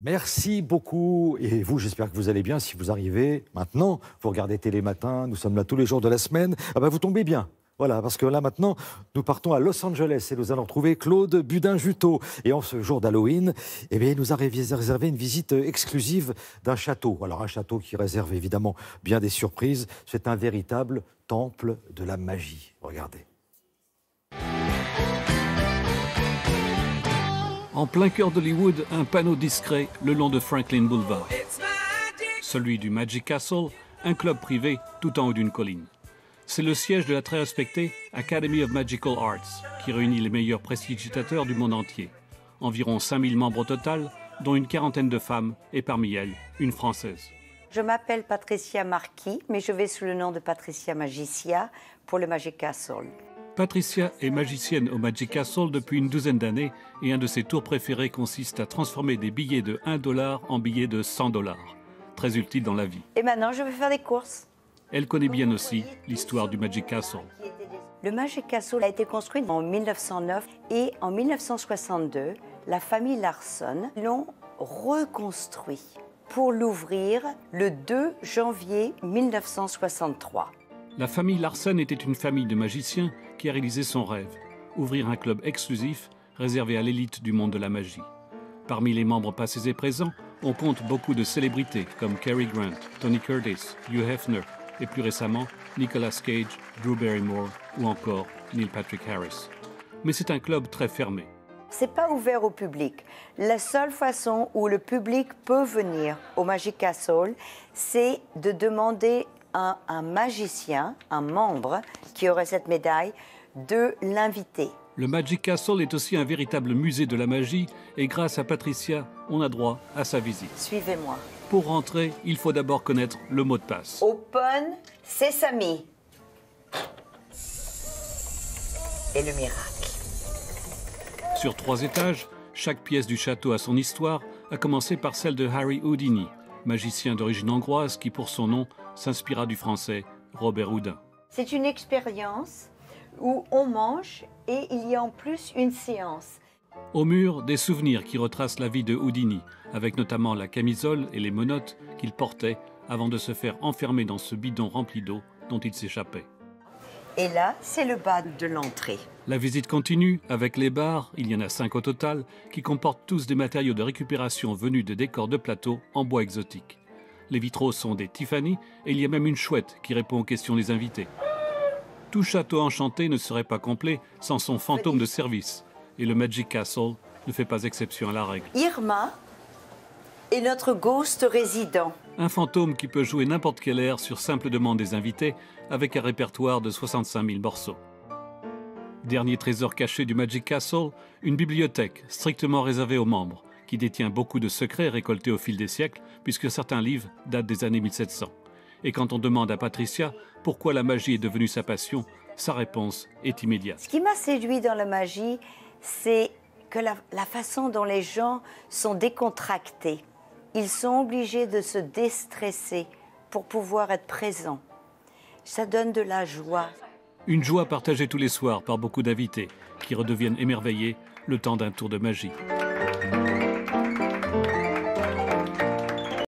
Merci beaucoup. Et vous, j'espère que vous allez bien. Si vous arrivez maintenant, vous regardez Télé Matin, nous sommes là tous les jours de la semaine, ah ben vous tombez bien. Voilà, parce que là maintenant, nous partons à Los Angeles et nous allons retrouver Claude Budin-Juteau. Et en ce jour d'Halloween, eh bien, il nous a réservé une visite exclusive d'un château. Alors un château qui réserve évidemment bien des surprises. C'est un véritable temple de la magie. Regardez. En plein cœur d'Hollywood, un panneau discret le long de Franklin Boulevard. Celui du Magic Castle, un club privé tout en haut d'une colline. C'est le siège de la très respectée Academy of Magical Arts, qui réunit les meilleurs prestigitateurs du monde entier. Environ 5000 membres au total, dont une quarantaine de femmes, et parmi elles, une Française. Je m'appelle Patricia Marquis, mais je vais sous le nom de Patricia Magicia pour le Magic Castle. Patricia est magicienne au Magic Castle depuis une douzaine d'années et un de ses tours préférés consiste à transformer des billets de 1 dollar en billets de 100 dollars. Très utile dans la vie. Et maintenant, je vais faire des courses. Elle connaît bien aussi l'histoire du Magic Castle. Le Magic Castle a été construit en 1909 et en 1962, la famille Larson l'ont reconstruit pour l'ouvrir le 2 janvier 1963. La famille Larson était une famille de magiciens qui a réalisé son rêve, ouvrir un club exclusif réservé à l'élite du monde de la magie. Parmi les membres passés et présents, on compte beaucoup de célébrités comme Cary Grant, Tony Curtis, Hugh Hefner et plus récemment Nicolas Cage, Drew Barrymore ou encore Neil Patrick Harris. Mais c'est un club très fermé. C'est pas ouvert au public. La seule façon où le public peut venir au Magic Castle, c'est de demander à un magicien, un membre qui aurait cette médaille, de l'inviter. Le Magic Castle est aussi un véritable musée de la magie et grâce à Patricia, on a droit à sa visite. Suivez-moi. Pour rentrer, il faut d'abord connaître le mot de passe. Open Sesame. Et le miracle. Sur 3 étages, chaque pièce du château a son histoire, à commencer par celle de Harry Houdini, magicien d'origine hongroise qui, pour son nom, s'inspira du français Robert Houdin. C'est une expérience où on mange et il y a en plus une séance. Au mur, des souvenirs qui retracent la vie de Houdini, avec notamment la camisole et les menottes qu'il portait avant de se faire enfermer dans ce bidon rempli d'eau dont il s'échappait. Et là, c'est le bas de l'entrée. La visite continue avec les bars, il y en a 5 au total, qui comportent tous des matériaux de récupération venus de décors de plateau en bois exotique. Les vitraux sont des Tiffany et il y a même une chouette qui répond aux questions des invités. Tout château enchanté ne serait pas complet sans son fantôme de service. Et le Magic Castle ne fait pas exception à la règle. Irma est notre ghost résident. Un fantôme qui peut jouer n'importe quel air sur simple demande des invités avec un répertoire de 65 000 morceaux. Dernier trésor caché du Magic Castle, une bibliothèque strictement réservée aux membres qui détient beaucoup de secrets récoltés au fil des siècles puisque certains livres datent des années 1700. Et quand on demande à Patricia pourquoi la magie est devenue sa passion, sa réponse est immédiate. Ce qui m'a séduit dans la magie, c'est que la façon dont les gens sont décontractés. Ils sont obligés de se déstresser pour pouvoir être présents. Ça donne de la joie. Une joie partagée tous les soirs par beaucoup d'invités qui redeviennent émerveillés le temps d'un tour de magie.